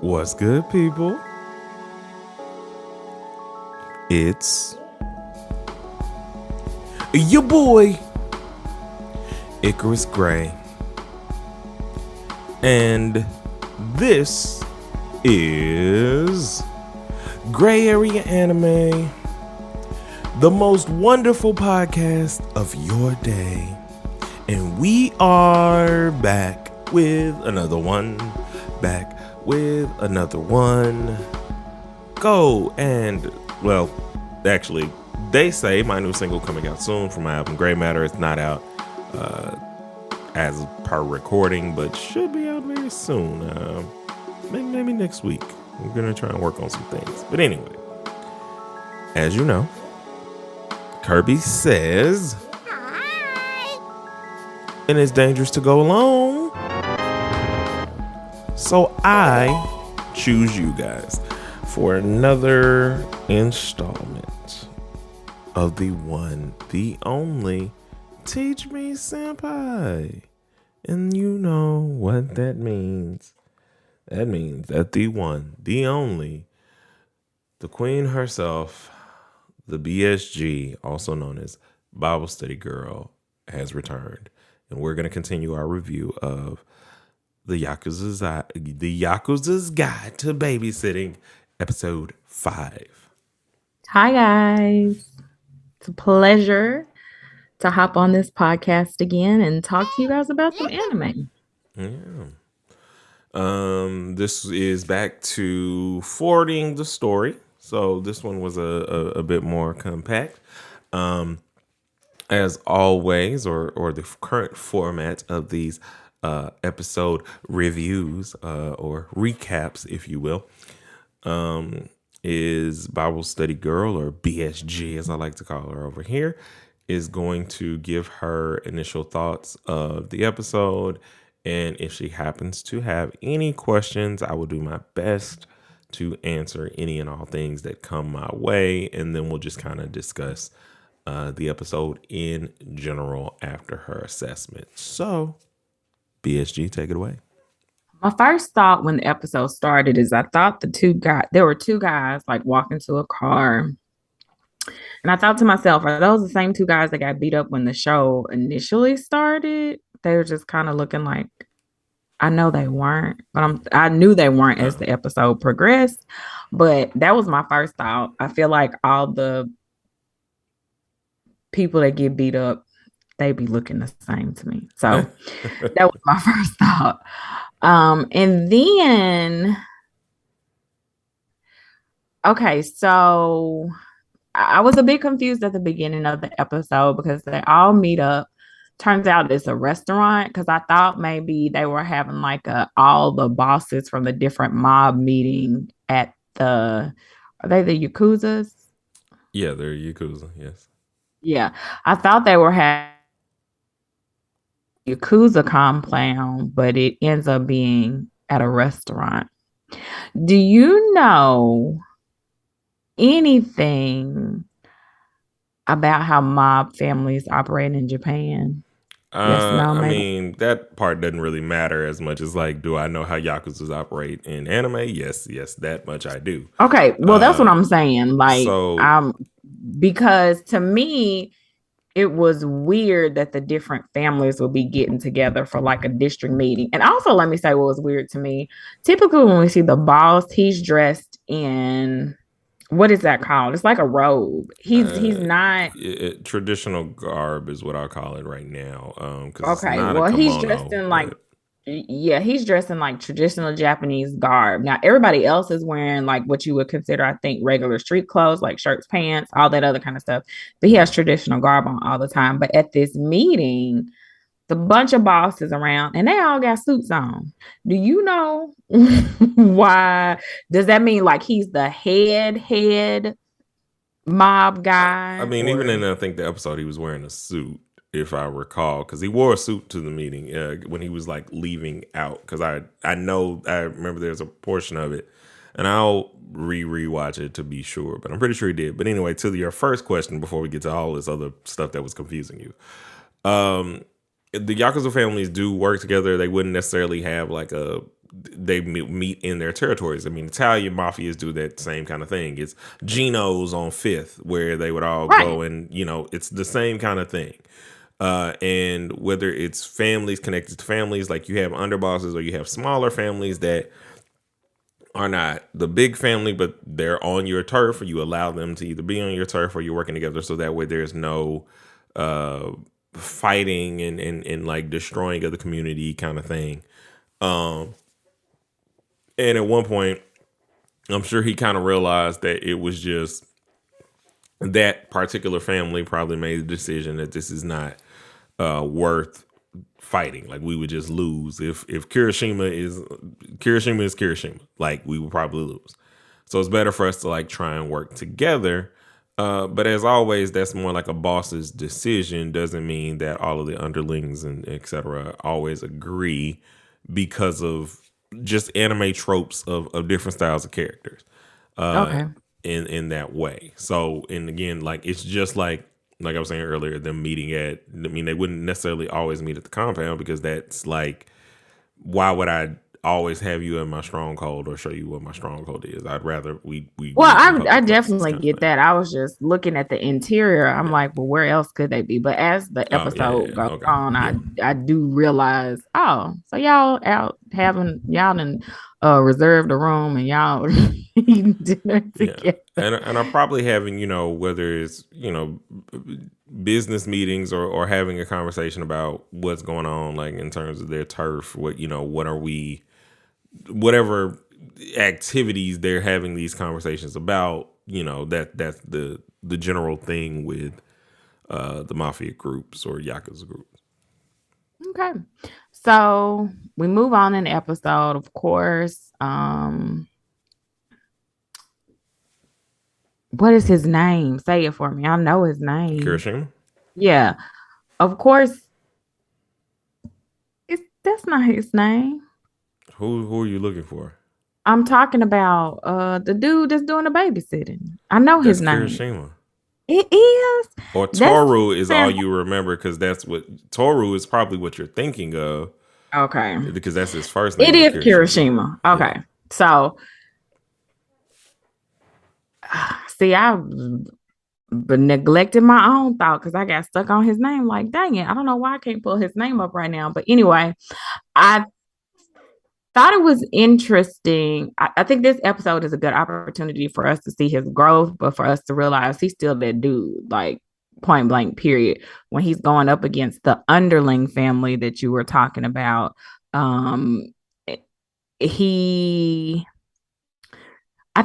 What's good, people? It's your boy, Icarus Gray. And this is Gray Area Anime, the most wonderful podcast of your day. And we are back with another one. Go and, well, actually, they say my new single coming out soon from my album Gray Matter. It's not out as per recording, but should be out very soon. Maybe next week. We're going to try and work on some things. But anyway, as you know, Kirby says, hi. And it's dangerous to go alone. So I choose you guys for another installment of the one, the only Teach Me Senpai. And you know what that means. That means that the one, the only, the queen herself, the BSG, also known as Bible Study Girl, has returned. And we're going to continue our review of the Yakuza's Guide to Babysitting, episode 5. Hi, guys. It's a pleasure to hop on this podcast again and talk to you guys about some anime. Yeah. This is back to forwarding the story. So this one was a bit more compact. As always, or the current format of these episode reviews or recaps, if you will, is Bible Study Girl, or BSG as I like to call her over here, is going to give her initial thoughts of the episode. And if she happens to have any questions, I will do my best to answer any and all things that come my way. And then we'll just kind of discuss the episode in general after her assessment. So BSG, take it away. My first thought when the episode started is I thought there were two guys like walking to a car. And I thought to myself, are those the same two guys that got beat up when the show initially started? They were just kind of looking like, I know they weren't, but I knew they weren't as the episode progressed. But that was my first thought. I feel like all the people that get beat up, they be looking the same to me. So that was my first thought. And then, okay, so I was a bit confused at the beginning of the episode because they all meet up. Turns out it's a restaurant, because I thought maybe they were having like all the bosses from the different mob meeting at are they the Yakuzas? Yeah, they're Yakuza, yes. Yeah, I thought they were having Yakuza compound, but it ends up being at a restaurant. Do you know anything about how mob families operate in Japan? Yes, no, I mean, that part doesn't really matter as much as like, do I know how Yakuza's operate in anime? Yes, that much I do. Okay, well, that's what I'm saying. Like, because to me, it was weird that the different families would be getting together for like a district meeting. And also, let me say what was weird to me. Typically, when we see the boss, he's dressed in, what is that called? It's like a robe. He's not traditional garb is what I call it right now. Okay, well, he's dressed in like, he's dressed in like traditional Japanese garb. Now, everybody else is wearing like what you would consider, I think, regular street clothes, like shirts, pants, all that other kind of stuff. But he has traditional garb on all the time. But at this meeting, the bunch of bosses around and they all got suits on. Do you know why? Does that mean like he's the head mob guy? I mean, even in I think the episode, he was wearing a suit, if I recall, because he wore a suit to the meeting when he was like leaving out. Because I remember there's a portion of it, and I'll rewatch it to be sure, but I'm pretty sure he did. But anyway, to your first question, before we get to all this other stuff that was confusing you, the Yakuza families do work together. They wouldn't necessarily have like they meet in their territories. I mean, Italian mafias do that same kind of thing. It's Geno's on Fifth, where they would all go, and it's the same kind of thing. And whether it's families connected to families, like you have underbosses, or you have smaller families that are not the big family, but they're on your turf, or you allow them to either be on your turf or you're working together. So that way there's no fighting and like destroying of the community kind of thing. And at one point, I'm sure he kind of realized that it was just that particular family probably made the decision that this is not worth fighting. Like, we would just lose if Kirishima is Kirishima. Like, we would probably lose. So it's better for us to like try and work together. But as always, that's more like a boss's decision. Doesn't mean that all of the underlings and etc. always agree, because of just anime tropes of different styles of characters. In that way. So, and again, like, it's just like I was saying earlier, them meeting at, I mean, they wouldn't necessarily always meet at the compound, because that's like, why would I always have you in my stronghold or show you what my stronghold is? I'd rather we well, I definitely get that. I was just looking at the interior. I'm like, well, where else could they be? But as the episode goes on, I do realize, so y'all out having, y'all done reserved a room and y'all eating dinner together. And I'm probably having, whether it's, business meetings or having a conversation about what's going on, like in terms of their turf, what are we, whatever activities they're having these conversations about, that's the general thing with the mafia groups or Yakuza groups. Okay. So we move on in the episode, of course. What is his name? Say it for me. I know his name. Kirishima? Yeah. Of course. That's not his name. Who are you looking for? I'm talking about the dude that's doing the babysitting. I know his name. Kirishima. It is. Or Toru is all you remember, because that's what Toru is probably what you're thinking of. Okay. Because that's his first name. It is Kirishima. Okay. Yeah. So see, I've been neglecting my own thought because I got stuck on his name. Like, dang it, I don't know why I can't pull his name up right now. But anyway, I thought it was interesting. I think this episode is a good opportunity for us to see his growth, but for us to realize he's still that dude, like, point blank, period. When he's going up against the underling family that you were talking about, I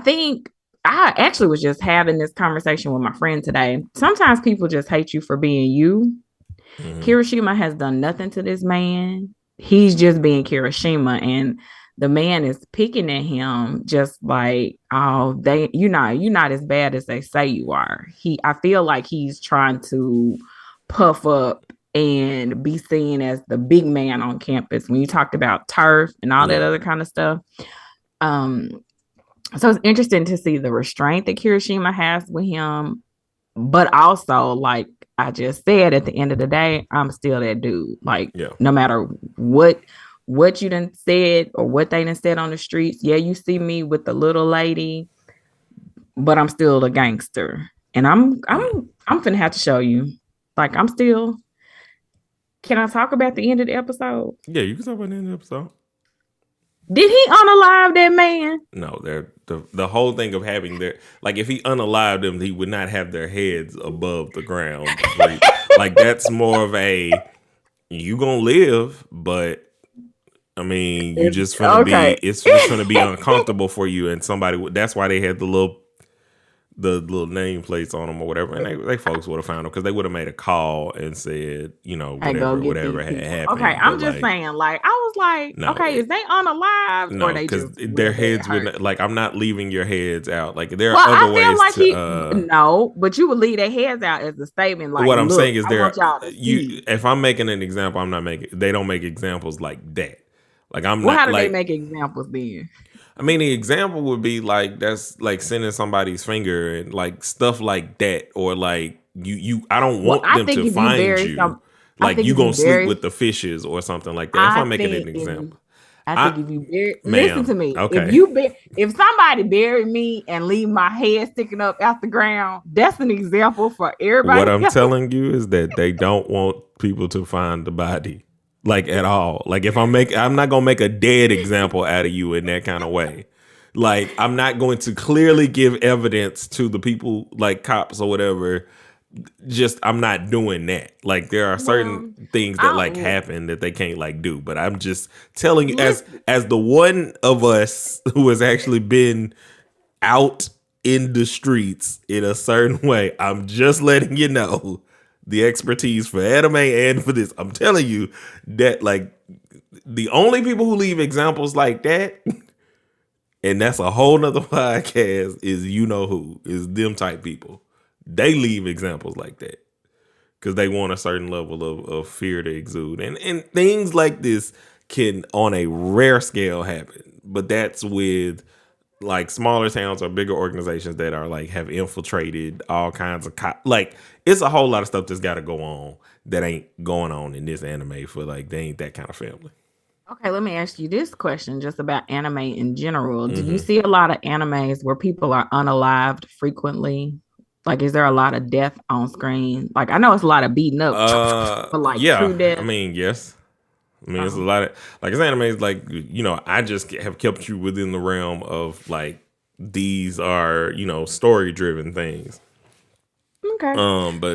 think I actually was just having this conversation with my friend today. Sometimes people just hate you for being you. Mm-hmm. Kirishima has done nothing to this man. He's just being Kirishima, and the man is picking at him just like, oh, you're not as bad as they say you are. I feel like he's trying to puff up and be seen as the big man on campus. When you talked about turf and all that other kind of stuff. So it's interesting to see the restraint that Kirishima has with him, but also, like I just said, at the end of the day, I'm still that dude. Like, no matter what you done said or what they done said on the streets, you see me with the little lady, but I'm still a gangster. And I'm finna have to show you. Like, I'm still. Can I talk about the end of the episode? Yeah, you can talk about the end of the episode. Did he unalive that man? No, the whole thing of having their, like, if he unalived them, he would not have their heads above the ground. Like that's more of a, you gonna live, but I mean, you just gonna be, it's just gonna be uncomfortable for you, and that's why they had the little nameplates on them or whatever, and they folks would have found them because they would have made a call and said, whatever had happened. Okay, I'm just saying, like, I was like, no, okay, is they unalive? No, because their heads would, like, I'm not leaving your heads out. Like, there are other ways like no, but you would leave their heads out as a statement. Like, what I'm saying is, if I'm making an example, they don't make examples like that. Like, I'm not. How do they make examples then? I mean, the example would be like, that's like sending somebody's finger and like stuff like that, or like I don't want them to find you. Like, you gonna sleep with the fishes or something like that. If I'm making an example, I think if you listen ma'am, to me, okay. if somebody buried me and leave my head sticking up out the ground, that's an example for What everybody I'm else. telling you is that they don't want people to find the body, like at all. Like if I'm not gonna make a dead example out of you in that kind of way. Like I'm not going to clearly give evidence to the people, like cops or whatever. Just I'm not doing that. Like there are certain Well, things that like I happen that they can't like do. But I'm just telling you, listen. as the one of us who has actually been out in the streets in a certain way, I'm just letting you know the expertise for anime and for this. I'm telling you that like the only people who leave examples like that, and that's a whole nother podcast, is you know who is them type people. They leave examples like that because they want a certain level of fear to exude. And things like this can, on a rare scale, happen. But that's with like smaller towns or bigger organizations that are like have infiltrated all kinds of like it's a whole lot of stuff that's got to go on that ain't going on in this anime for like they ain't that kind of family. Okay, let me ask you this question just about anime in general. Do you Mm-hmm. see a lot of animes where people are unalived frequently? Like, is there a lot of death on screen? Like, I know it's a lot of beating up, but like Yeah. true I death. mean, yes. I mean, it's a Oh, lot of like it's animes like I just have kept you within the realm of like these are story driven things. okay.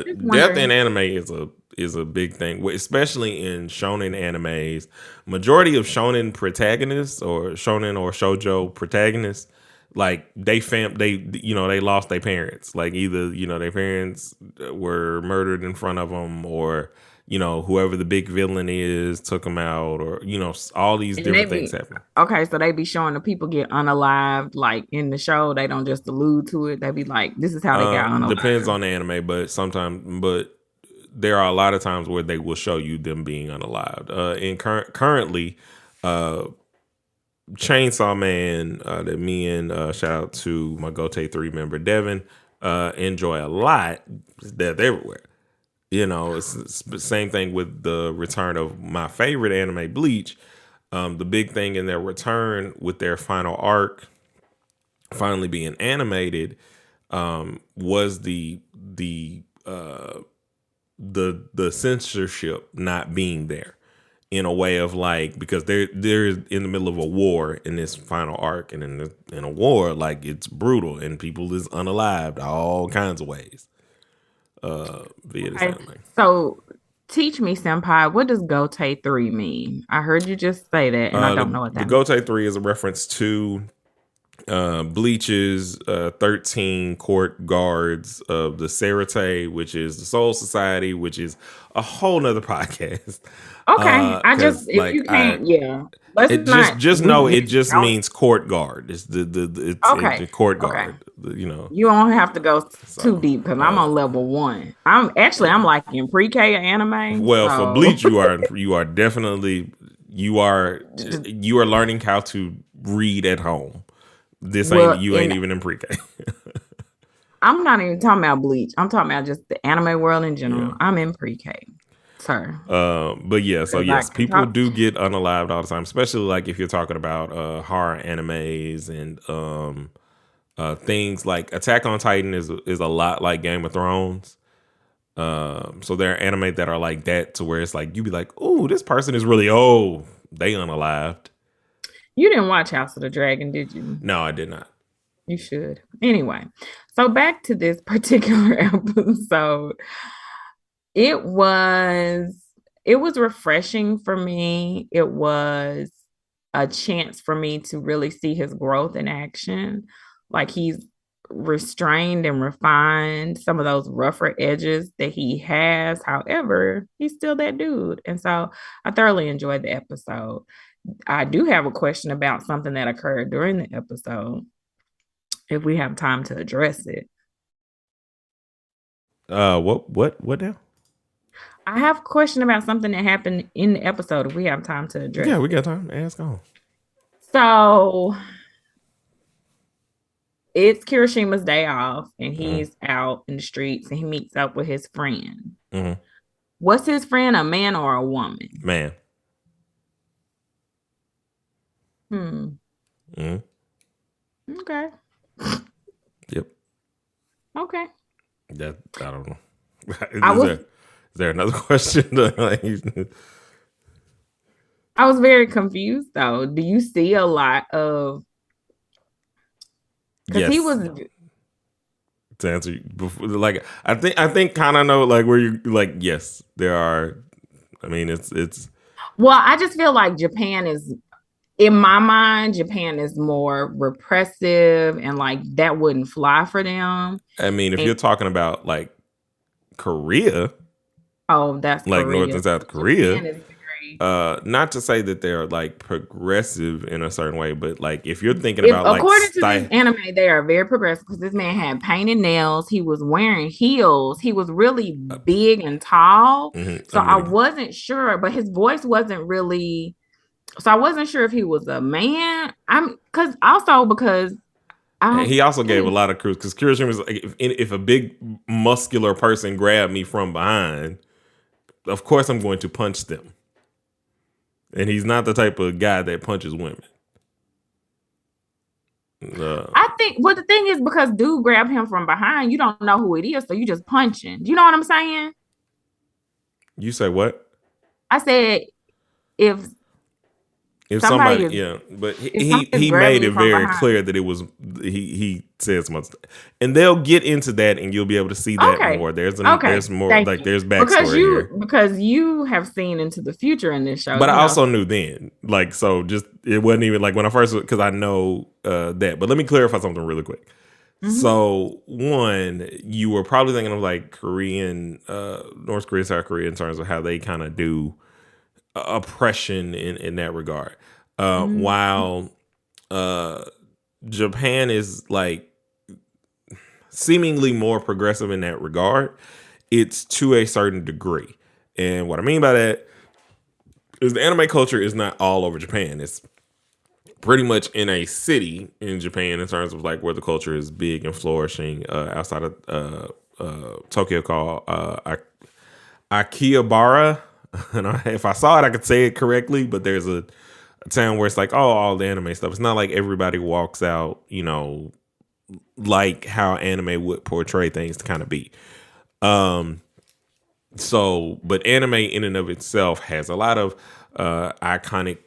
Just But death in wondering. anime is a big thing, especially in shonen animes. Majority of shonen protagonists or shonen or shoujo protagonists, like they lost their parents. Like either their parents were murdered in front of them, or whoever the big villain is took them out, or all these And they different things be happen. okay, so they be showing the people get unalived, like in the show. They don't just allude to it. They be like, this is how they got Depends unalived. on the anime, but there are a lot of times where they will show you them being unalived. Currently, uh, Chainsaw Man, that me and shout out to my Gote 3 member Devin, enjoy a lot. They're everywhere. It's the same thing with the return of my favorite anime, Bleach. The big thing in their return with their final arc finally being animated was the censorship not being there in a way of like, because they're in the middle of a war in this final arc, and in a war, like it's brutal and people is unalived all kinds of ways via this Okay, anime. so teach me, senpai, what does Gote 3 mean? I heard you just say that, and I don't know what The that means. Gote 3 is a reference to Bleach's 13 court guards of the Serite, which is the Soul Society, which is a whole nother podcast. Okay, I just Because if like you can't, yeah, let's it not. just know it We just don't. means court guard. It's it's Okay, the court okay. guard. You don't have to go too So deep because I'm on level one. I'm like in pre-K anime, well, for so Bleach, you are definitely you are learning how to read at home. This ain't well, you ain't in even in pre-K. I'm not even talking about Bleach. I'm talking about just the anime world in Yeah. general. I'm in pre-K, sir. But yeah, so Because I yes, can people talk. do get unalived all the time, especially like if you're talking about horror animes and things like Attack on Titan is a lot like Game of Thrones. So there are anime that are like that, to where it's like you be like, "Oh, this person is really they unalived." You didn't watch House of the Dragon, did you? No, I did not. You should. Anyway, so back to this particular episode. It was it was refreshing for me. It was a chance for me to really see his growth in action. Like he's restrained and refined some of those rougher edges that he has. However, he's still that dude. And so I thoroughly enjoyed the episode. I do have a question about something that occurred during the episode, if we have time to address it. What now? I have a question about something that happened in the episode, if we have time to address Yeah, we got it. time. Ask on. So it's Kirishima's day off, and Mm-hmm. he's out in the streets and he meets up with his friend. Mm-hmm. What's his friend, a man or a woman? Man, Hmm. Mm-hmm. Okay. Yep. Okay. That I don't know. I Is was there another question? I was very confused though. Do you see a lot of because he Yes. was To answer you before, like I think kind of know like where you like yes there are. I mean it's. well, I just feel like Japan is in my mind, Japan is more repressive and like that wouldn't fly for them. I mean if And you're talking about like Korea, oh, that's like North Korea. and South Korea. Japan is very Not to say that they're like progressive in a certain way, but like if you're thinking if about like according to this anime, they are very progressive because this man had painted nails, he was wearing heels, he was really big and tall. So I'm I gonna. wasn't sure, but his voice wasn't really so I wasn't sure if he was a man. I'm because I And don't he also gave a think lot of cruise because Kirishima was like, if a big muscular person grabbed me from behind, of course I'm going to punch them. And he's not the type of guy that punches women. I think well the thing is because dude grabbed him from behind, you don't know who it is, so you just punching. You know what I'm saying? You say what? I said if If somebody somebody, is yeah, but if somebody is he grabbing made you it from very behind. clear that it was he said some other stuff, and they'll get into that, and you'll be able to see that Okay. more. Okay. There's more Thank like you. there's backstory here. Because you have seen into the future in this show, But I you know. also knew then, like, so just it wasn't even like when I first because I know that. But let me clarify something really quick. Mm-hmm. So one, you were probably thinking of like Korean, North Korea, South Korea in terms of how they kind of do oppression in that regard. Mm-hmm. While uh, Japan is like seemingly more progressive in that regard, it's to a certain degree. And what I mean by that is the anime culture is not all over Japan. It's pretty much in a city in Japan in terms of like where the culture is big and flourishing outside of Tokyo called Akihabara. And if I saw it, I could say it correctly, but there's a town where it's like, oh, all the anime stuff. It's not like everybody walks out, you know, like how anime would portray things to kind of be. Um, so, but anime in and of itself has a lot of iconic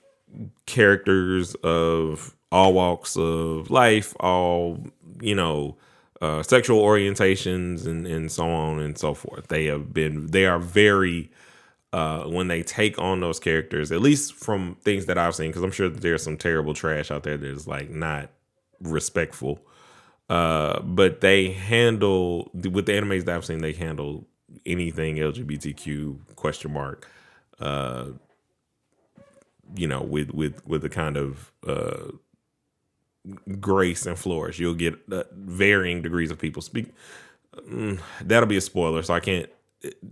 characters of all walks of life, all, you know, sexual orientations and so on and so forth. They are very, when they take on those characters, at least from things that I've seen, because I'm sure that there's some terrible trash out there that is like not respectful. But they handle with the animes that I've seen, they handle anything LGBTQ question mark, uh, you know, with a kind of grace and flourish. You'll get varying degrees of people speak. That'll be a spoiler, so I can't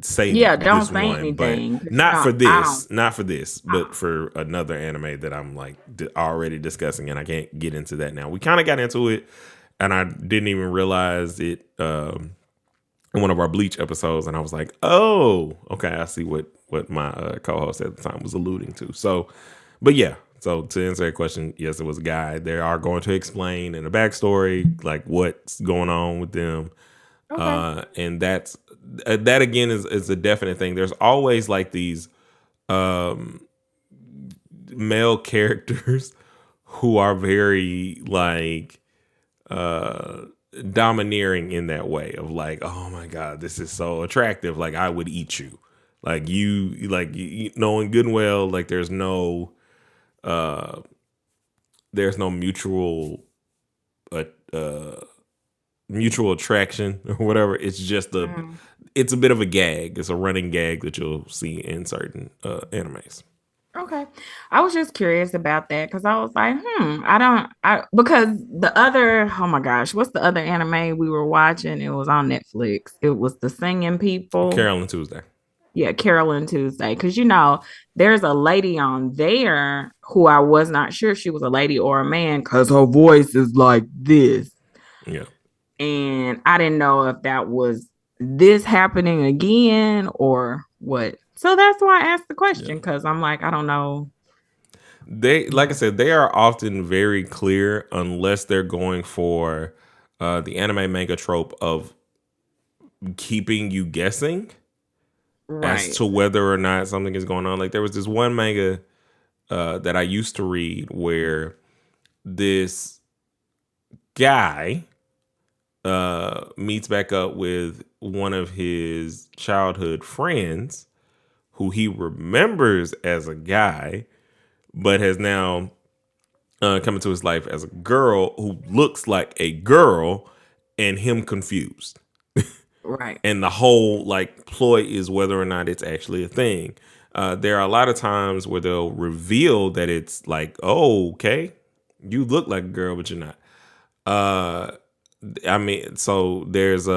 say Yeah, don't this say one, but anything because not for I don't. this, not for this, but for another anime that I'm like already discussing, and I can't get into that now. We kind of got into it, and I didn't even realize it in one of our Bleach episodes, and I was like, oh, okay, I see what my co-host at the time was alluding to. So, but yeah. So to answer your question, yes, it was a guy. They are going to explain in the backstory like what's going on with them. Okay. And that again is a definite thing. There's always like these um, male characters who are very like domineering in that way of like, oh my god, this is so attractive. Like I would eat you. Like you knowing good and well, like uh, there's no uh, uh, mutual attraction or whatever. It's just Mm. it's a bit of a gag. It's a running gag that you'll see in certain animes. Okay. I was just curious about that because I was like, because the other, oh my gosh, what's the other anime we were watching? It was on Netflix. It was the singing people. Carol and Tuesday. Yeah, Carolyn Tuesday. Because, you know, there's a lady on there who I was not sure if she was a lady or a man because her voice is like this. Yeah. And I didn't know if that was this happening again or what. So that's why I asked the Yeah. question because I'm like, I don't know. like I said, they are often very clear unless they're going for the anime manga trope of keeping you guessing as Right. to whether or not something is going on. Like there was this one manga that I used to read where this guy meets back up with one of his childhood friends who he remembers as a guy, but has now come into his life as a girl who looks like a girl, and him confused. Right. And the whole like ploy is whether or not it's actually a thing. There are a lot of times where they'll reveal that it's like, oh, okay, you look like a girl, but you're not. Uh, I mean, so there's in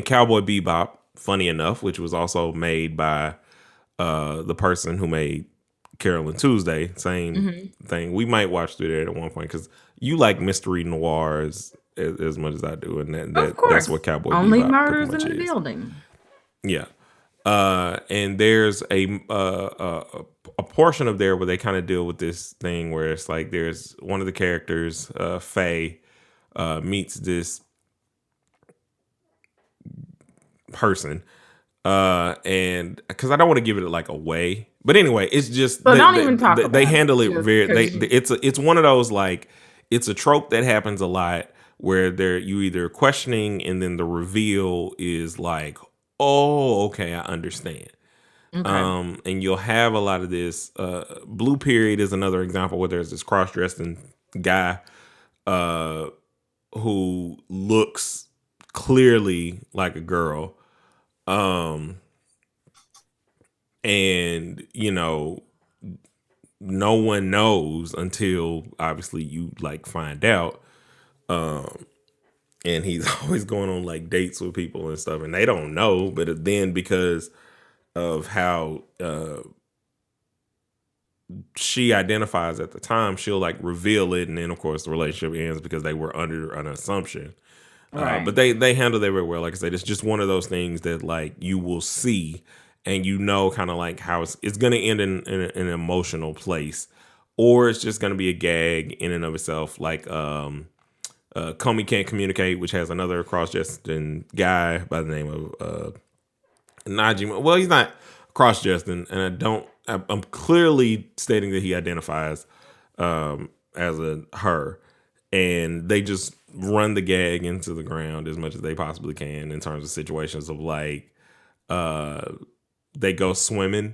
Cowboy Bebop, funny enough, which was also made by the person who made Carolyn Tuesday, same thing. We might watch through that at one point because you like mystery noirs as much as I do, and Of that's course. what Cowboy Only Bebop pretty murders much in the is. building. Yeah. And there's a portion of there where they kind of deal with this thing where it's like there's one of the characters, Faye, meets this person, and because I don't want to give it like away, but anyway, it's just So don't even talk they about handle it just very. because you. It's one of those like it's a trope that happens a lot where you either questioning and then the reveal is like, oh, okay, I understand. Okay. And you'll have a lot of this. Blue Period is another example where there's this cross-dressing guy who looks clearly like a girl. And no one knows until obviously you like find out. And he's always going on like dates with people and stuff, and they don't know. But then because of how she identifies at the time, she'll like reveal it, and then of course the relationship ends because they were under an assumption. Right. But they handle that very well. Like I said, it's just one of those things that like you will see, and kind of like how it's going to end in an emotional place, or it's just going to be a gag in and of itself. Like Comey Can't Communicate, which has another cross-dressing guy by the name of Najima. Well, he's not cross-dressing, and I'm clearly stating that he identifies as a her, and they just run the gag into the ground as much as they possibly can in terms of situations of like they go swimming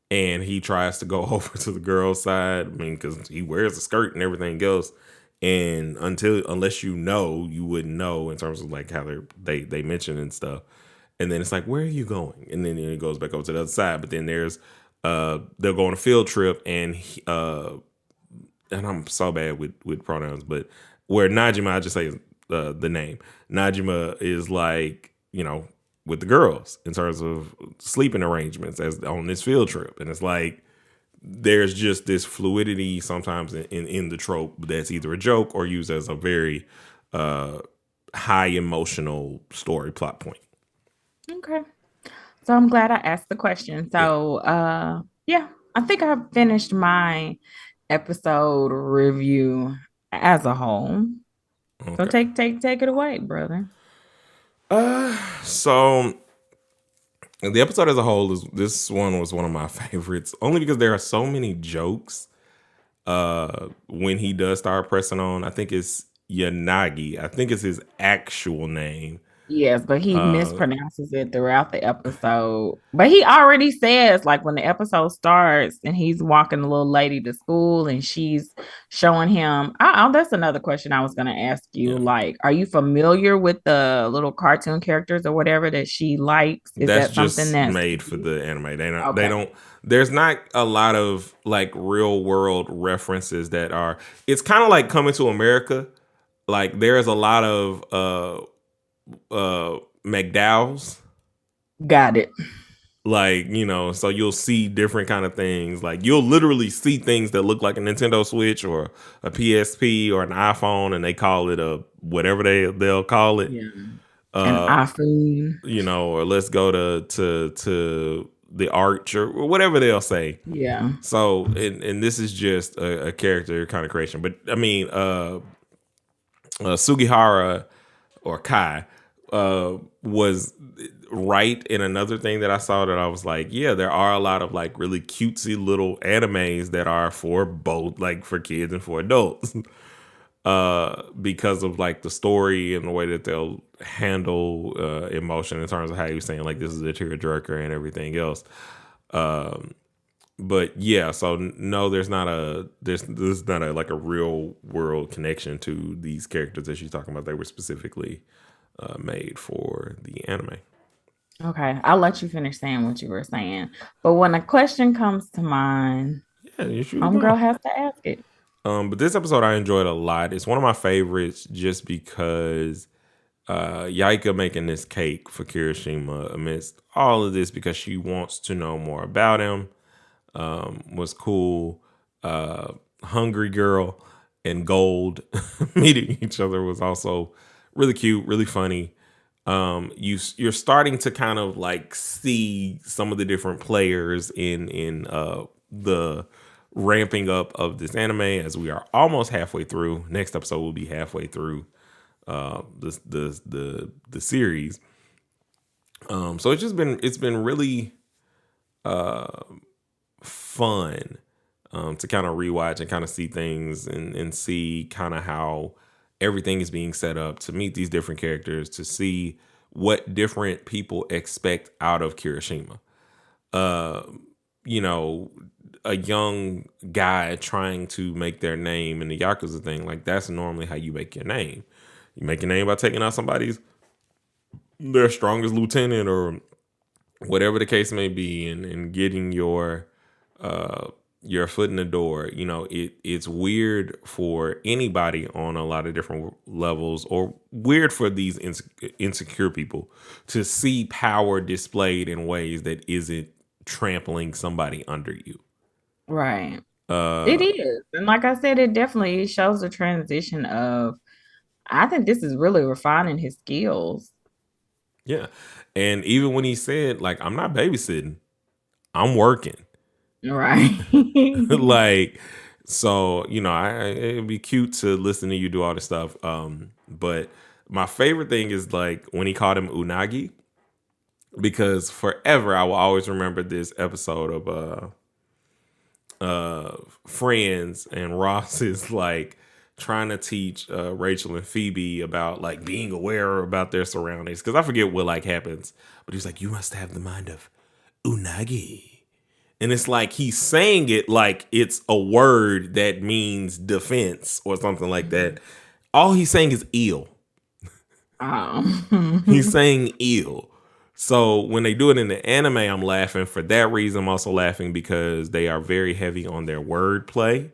and he tries to go over to the girl's side. I mean, because he wears a skirt and everything else, and unless you wouldn't know in terms of like how they mention and stuff. And then it's like, where are you going? And then it goes back over to the other side. But then there's they'll go on a field trip, and I'm so bad with pronouns, but where Najima, I just say the name. Najima is like, with the girls in terms of sleeping arrangements as on this field trip. And it's like, there's just this fluidity sometimes in the trope that's either a joke or used as a very high emotional story plot point. Okay. So I'm glad I asked the question. Yeah. So yeah, I think I've finished my episode review as a whole. So Okay. take it away, brother. So the episode as a whole this one was one of my favorites, only because there are so many jokes. When he does start pressing on, I think it's Yanagi. I think it's his actual name. Yes, but he mispronounces it throughout the episode. But he already says, like, when the episode starts and he's walking the little lady to school and she's showing him. That's another question I was going to ask you. Yeah. Like, are you familiar with the little cartoon characters or whatever that she likes? Is that's that something just that's made for the anime. They don't. okay? They don't. There's not a lot of like real world references that are. It's kind of like Coming to America. Like there's a lot of McDowell's. Got it. Like, so you'll see different kind of things. Like you'll literally see things that look like a Nintendo Switch or a PSP or an iPhone, and they call it a whatever they'll call it. Yeah. An iPhone. Or let's go to the arch or whatever they'll say. Yeah. So and this is just a character kind of creation. But I mean, Sugihara or Kai was right in another thing that I saw that I was like, yeah, there are a lot of like really cutesy little animes that are for both, like for kids and for adults. Because of like the story and the way that they'll handle emotion in terms of how you're saying like this is a tearjerker and everything else. But yeah, so no, there's not a like a real world connection to these characters that she's talking about. They were specifically made for the anime. Okay, I'll let you finish saying what you were saying. But when a question comes to mind, Yeah, you should go. homegirl has to ask it. But this episode I enjoyed a lot. It's one of my favorites just because Yaika making this cake for Kirishima amidst all of this because she wants to know more about him was cool. Hungry Girl and Gold meeting each other was also really cute, really funny. You're starting to kind of like see some of the different players in the ramping up of this anime as we are almost halfway through. Next episode will be halfway through the series. So it's been really fun to kind of rewatch and kind of see things and see kind of how everything is being set up to meet these different characters, to see what different people expect out of Kirishima. You know, a young guy trying to make their name in the Yakuza thing, like that's normally how you make your name. You make your name by taking out their strongest lieutenant or whatever the case may be, and getting your foot in the door. You know, it's weird for anybody on a lot of different levels, or weird for these insecure people to see power displayed in ways that isn't trampling somebody under you. Right. It is. And like I said, it definitely shows the transition of, I think this is really refining his skills. Yeah. And even when he said, like, I'm not babysitting, I'm working. Right. Like, so, you know, it'd be cute to listen to you do all this stuff. But my favorite thing is like when he called him Unagi, because forever I will always remember this episode of Friends, and Ross is like trying to teach Rachel and Phoebe about like being aware about their surroundings, because I forget what like happens, but he's like, you must have the mind of Unagi. And it's like he's saying it like it's a word that means defense or something like that. All he's saying is ill. Oh. He's saying ill. So when they do it in the anime, I'm laughing for that reason. I'm also laughing because they are very heavy on their wordplay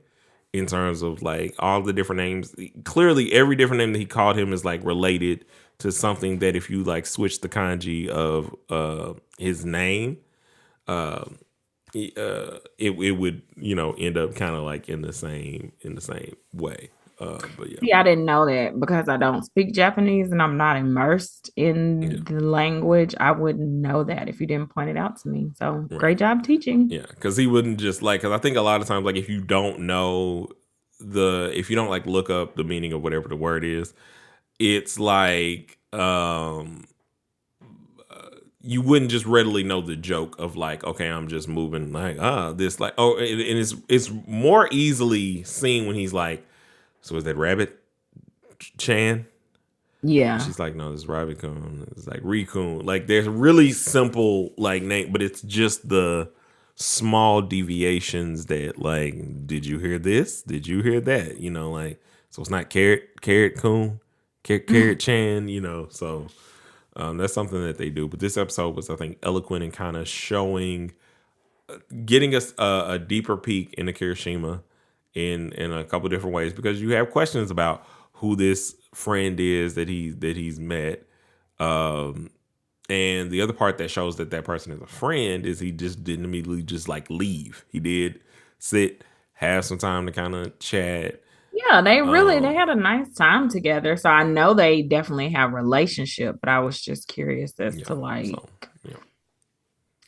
in terms of like all the different names. Clearly, every different name that he called him is like related to something that if you like switch the kanji of his name, it would, you know, end up kind of like in the same way. But yeah. See, I didn't know that because I don't speak Japanese and I'm not immersed in the language. I wouldn't know that if you didn't point it out to me. So great job teaching. Yeah, because he wouldn't just like, because I think a lot of times like if you don't know if you don't like look up the meaning of whatever the word is, it's like you wouldn't just readily know the joke of like, okay, I'm just moving like this like, oh, and it's more easily seen when he's like, so is that Rabbit Chan? Yeah. And she's like, no, this is Rabbit Kun. It's like Rikun. Like there's really simple like name, but it's just the small deviations that like, did you hear this? Did you hear that? You know, like, so it's not Carrot Kun, Carrot Chan, you know, so that's something that they do. But this episode was, I think, eloquent in kind of showing, getting us a deeper peek into Kirishima in a couple different ways, because you have questions about who this friend is that he's met. And the other part that shows that person is a friend is he just didn't immediately just like leave. He did sit, have some time to kind of chat. Yeah, they had a nice time together. So I know they definitely have a relationship, but I was just curious as to like. So, yeah.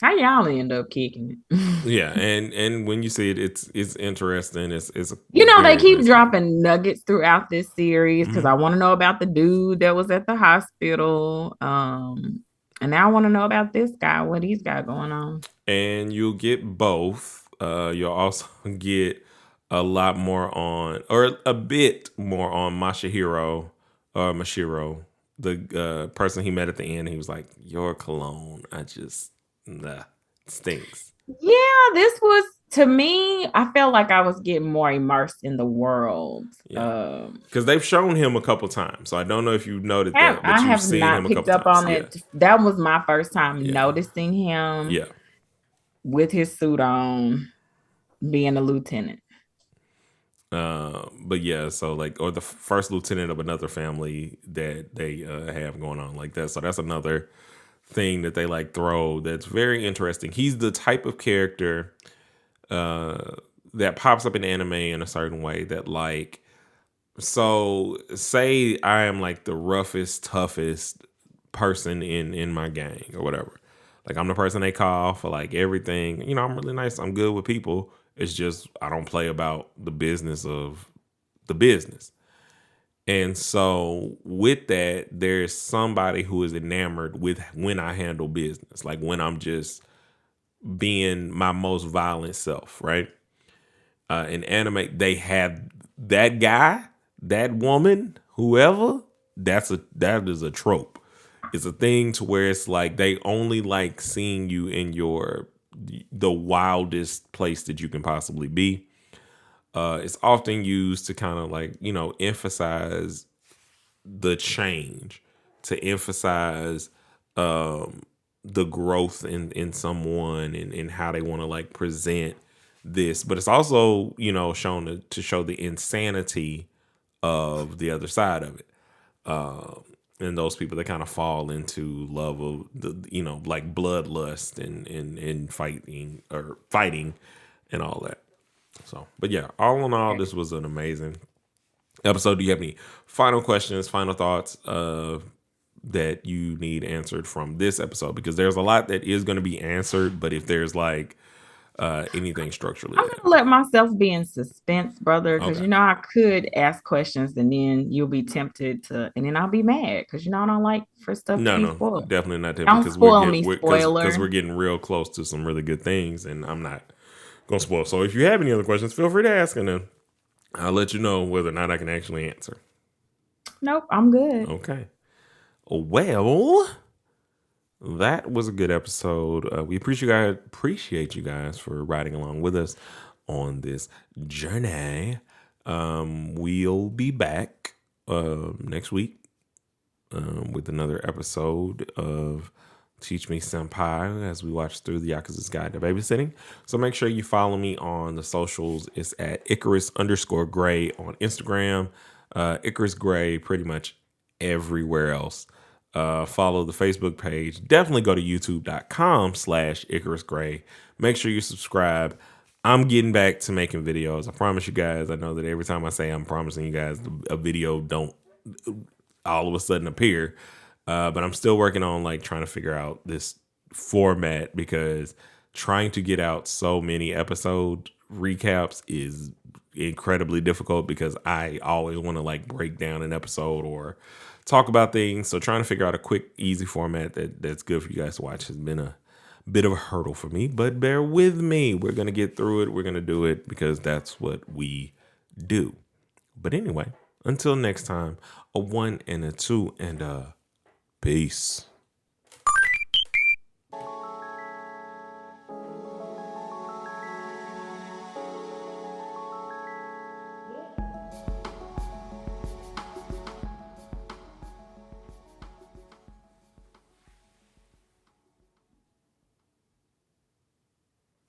How y'all end up kicking it? Yeah, and when you see it, it's interesting. It's They very keep nice. dropping nuggets throughout this series because Mm-hmm. I want to know about the dude that was at the hospital. And now I want to know about this guy, what he's got going on. And you'll get both. You'll also get a lot more on, or a bit more on Mashiro, the person he met at the end. He was like, "Your cologne, nah, stinks." Yeah, this was to me, I felt like I was getting more immersed in the world. Yeah, because they've shown him a couple times, so I don't know if you noted that, I but you've have seen him not a picked couple up times. on Yeah, it. That was my first time yeah, noticing him yeah. with his suit on, being a lieutenant. But yeah, so like, or the first lieutenant of another family that they have going on like that. So that's another thing that they like throw that's very interesting. He's the type of character that pops up in anime in a certain way that like, so say I am like the roughest, toughest person in my gang or whatever. Like I'm the person they call for like everything. I'm really nice. I'm good with people. It's just I don't play about the business of the business. And so with that, there's somebody who is enamored with when I handle business, like when I'm just being my most violent self, right? In anime, they have that guy, that woman, whoever. That is a trope. It's a thing to where it's like they only like seeing you in the wildest place that you can possibly be. It's often used to kind of like emphasize the change, to emphasize the growth in someone and how they want to like present this. But it's also shown to show the insanity of the other side of it. And those people that kind of fall into love of the like bloodlust and fighting and all that. So, but yeah, all in all, this was an amazing episode. Do you have any final questions, final thoughts that you need answered from this episode? Because there's a lot that is going to be answered, but if there's like anything structurally I'm that, gonna let myself be in suspense, brother, because okay, I could ask questions and then you'll be tempted to, and then I'll be mad because I don't like for stuff to be no, spoiled. definitely not tempted Don't because we're spoil getting me, because spoiler. we're getting real close to some really good things, and I'm not gonna spoil. So if you have any other questions, feel free to ask, and then I'll let you know whether or not I can actually answer. Nope, I'm good. Okay. Well, that was a good episode. We appreciate you guys for riding along with us on this journey. We'll be back next week with another episode of Teach Me Senpai as we watch through the Yakuza's Guide to Babysitting. So make sure you follow me on the socials. It's at Icarus_Gray on Instagram. Icarus Gray pretty much everywhere else. Follow the Facebook page. Definitely go to youtube.com/Icarus Gray. Make sure you subscribe. I'm getting back to making videos. I promise you guys. I know that every time I say I'm promising you guys a video don't all of a sudden appear. But I'm still working on like trying to figure out this format because trying to get out so many episode recaps is incredibly difficult because I always want to like break down an episode or talk about things. So trying to figure out a quick, easy format that's good for you guys to watch has been a bit of a hurdle for me, but bear with me. We're going to get through it. We're going to do it because that's what we do. But anyway, until next time, a 1 and a 2 and a peace.